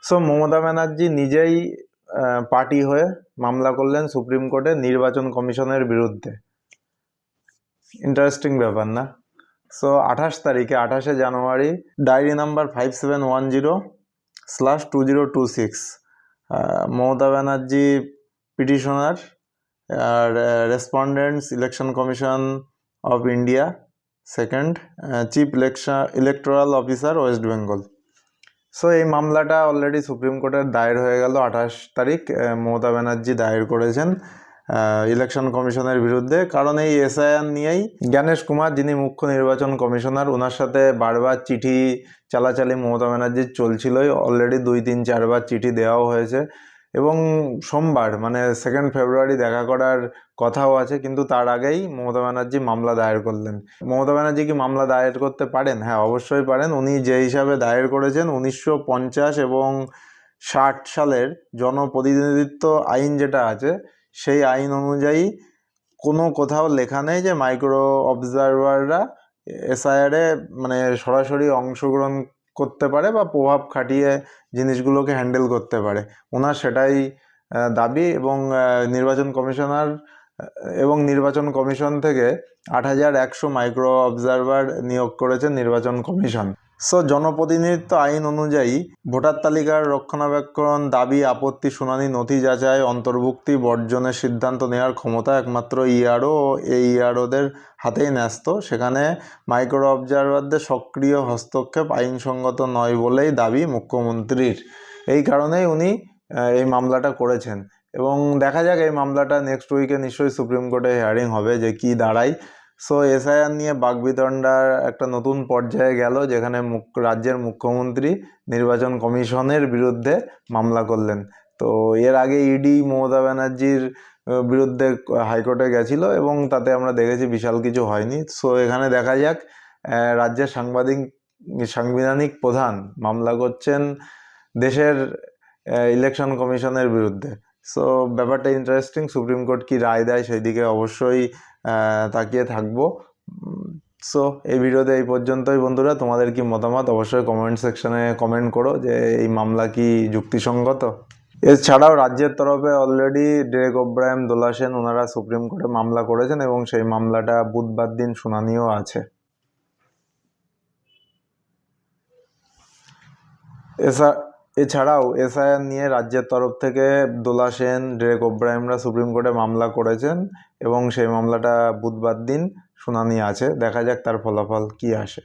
So Mamata Banerjee নিজেই party হয়ে মামলা করলেন সুপ্রিম কোর্টে নির্বাচন কমিশনের বিরুদ্ধে। ইন্টারেস্টিং ব্যাপার না? সো 28শে January diary number 5710/2026 Mamata Banerjee petitioner আর respondents election commission of India second chief electoral officer West Bengal. So এই মামলাটা অলরেডি সুপ্রিম কোর্টের দায়ের হয়ে গেল। 28 তারিখ মমতা ব্যানার্জি দায়ের করেছেন ইলেকশন কমিশনের বিরুদ্ধে। কারণ এই এসআইআর নিয়েই জ্ঞানেশ কুমার, যিনি মুখ্য নির্বাচন কমিশনার, ওনার সাথে বারবার চিঠি চালাচালি মমতা ব্যানার্জির চলছিলই। অলরেডি 2-3-4 বার চিঠি দেওয়াও হয়েছে এবং সোমবার মানে 2 ফেব্রুয়ারি দেখা করার কথাও আছে, কিন্তু তার আগেই মমতা ব্যানার্জি মামলা দায়ের করলেন। মমতা ব্যানার্জি কি মামলা দায়ের করতে পারেন? হ্যাঁ, অবশ্যই পারেন। উনি যে হিসাবে দায়ের করেছেন 1950 এবং 60 সালের জনপ্রতিনিধিত্ব আইন যেটা আছে, সেই আইন অনুযায়ী কোনো কোথাও লেখা নেই যে মাইক্রো অবজারভাররা এসআইআরে মানে সরাসরি অংশগ্রহণ করতে পারে বা প্রভাব খাটিয়ে জিনিসগুলোকে হ্যান্ডেল করতে পারে। ওনার সেটাই দাবি এবং নির্বাচন কমিশন থেকে 8100 মাইক্রো অবজারভার নিয়োগ করেছেন নির্বাচন কমিশন। সো জনপ্রতিনিধিত্ব আইন অনুযায়ী ভোটার তালিকার রক্ষণাবেক্ষণ, দাবি, আপত্তি শুনানি, নথি যাচাই, অন্তর্ভুক্তি বর্জনের সিদ্ধান্ত নেওয়ার ক্ষমতা একমাত্র ইআরও ও এইআরওদের হাতেই ন্যস্ত। সেখানে মাইক্রো অবজারভারদের সক্রিয় হস্তক্ষেপ আইনসঙ্গত নয় বলেই দাবি মুখ্যমন্ত্রীর। এই কারণেই উনি এই মামলাটা করেছেন এবং দেখা যাক এই মামলাটা নেক্সট উইকে নিশ্চয়ই সুপ্রিম কোর্টে হিয়ারিং হবে যে কি দাঁড়ায়। সো এসআইআর নিয়ে বাকবিতণ্ডার একটা নতুন পর্যায়ে গেল, যেখানে রাজ্যের মুখ্যমন্ত্রী নির্বাচন কমিশনের বিরুদ্ধে মামলা করলেন। তো এর আগে ইডি মমতা ব্যানার্জির বিরুদ্ধে হাইকোর্টে গেছিল এবং তাতে আমরা দেখেছি বিশাল কিছু হয়নি। সো এখানে দেখা যাক রাজ্যের সাংবিধানিক প্রধান মামলা করছেন দেশের ইলেকশন কমিশনের বিরুদ্ধে। সো ব্যাপারটা ইন্টারেস্টিং। সুপ্রিম কোর্ট কি রায় দেয় সেই দিকে অবশ্যই তাকিয়ে থাকবো। সো এই ভিডিওতে এই পর্যন্তই বন্ধুরা। তোমাদের কি মতামত অবশ্যই কমেন্ট সেকশনে কমেন্ট করো যে এই মামলা কি যুক্তিসঙ্গত। এছাড়াও রাজ্যের তরফে অলরেডি ডেরেক ওব্রায়েন, দোলা সেন ওনারা সুপ্রিম কোর্টে মামলা করেছেন এবং সেই মামলাটা বুধবার দিন শুনানিও আছে। এছাড়াও এসআইআর নিয়ে রাজ্যের তরফ থেকে দোলা সেন, ডেরেক ওব্রায়েনরা সুপ্রিম কোর্টে মামলা করেছেন এবং সেই মামলাটা বুধবার দিন শুনানি আছে। দেখা যাক তার ফলাফল কি আসে।